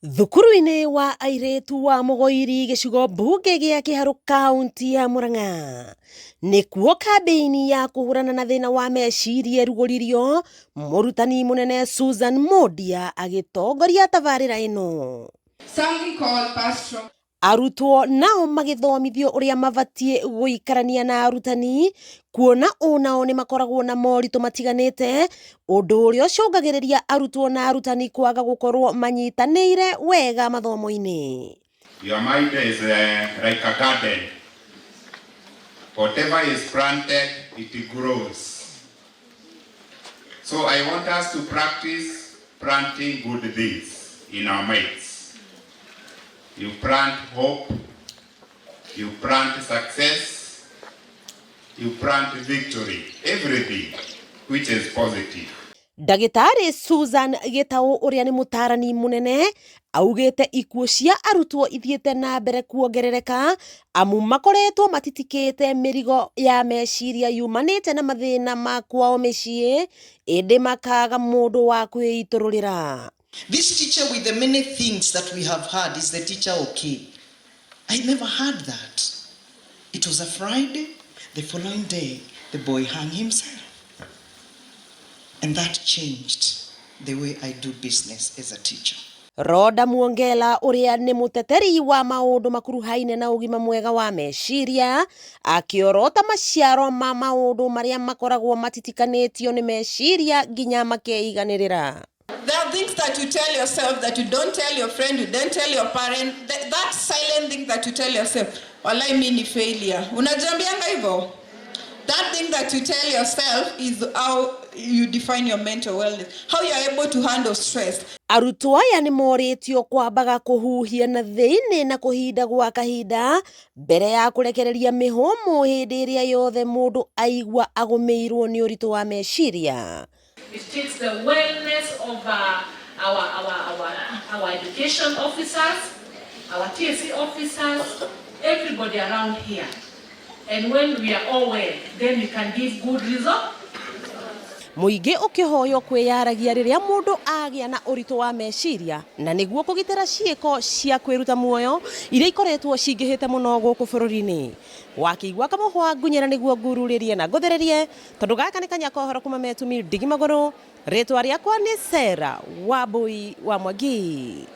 Thukuru-ini wa airetu wa MWERI gicigo mbunge gia Kiharu kaunti ya Murang'a nikuo kambeini ya kuhurana na thina wa meciria erugoririo murutani munene Susan Mondia agitongoria tabarira ino. Arutwo nao magithomithio uria mabatie guikarania na arutani kuona onao ni makoragwo na morito matiganite undu uria ucungagiriria arutwo na arutani kwaga gukorwo manyitanire wega mathomo-ini. Your mind is like a garden. Whatever is planted, it grows. So I want us to practice planting good things in our minds. You plant hope, you plant success, you plant victory, everything which is positive. Ndagitari Susan Gitao uria ni mutarani munene augite ikuo cia arutwo ithiete na mbere kuongerereka amu makoretwo matitikite mirigo ya meciria yumanite na mathina ma kwao micii indi makaga mundu wa kwiitururira. This teacher with the many things that we have heard, is the teacher okay? I never heard that. It was a Friday, the following day, the boy hung himself. And that changed the way I do business as a teacher. Roda Muongela uria ni muteteri wa maundu makuruhaine na ugima mwega wa meciria akiorota maciaro ma maundu maria makoragwo matitikanitio ni meciria nginya makeiganirira. There are things that you tell yourself that you don't tell your friend, you don't tell your parent. That silent thing that you tell yourself, walai mimi ni failure. Unajiambianga hivyo? That thing that you tell yourself is how you define your mental wellness, how you are able to handle stress. Arutwo aya ni moritio kwambaga kuhuhia na thiini na kuhinda gwa kahinda mbere ya kurekereria mihomo hindi iria yothe mundu aigua agumirwo ni uritu wa meciria. It takes the wellness of our education officers, our TSC officers, everybody around here. And when we are all well, then we can give good results. Muingi ukihoyo kwiyaragia riria mundu agia na uritu wa meciria na niguo kugitira CIIKO cia kwiruta muoyo iria ikoretwo cingihite muno guku bururi-ini. Wakiigua kamuhwa ngunyira niguo ngururirie na nguthererie tondu gaka ni kanyako horo kuma metumi ndigi maguru. Ritwa riakwa ni Sera Wambui wa Mwangi.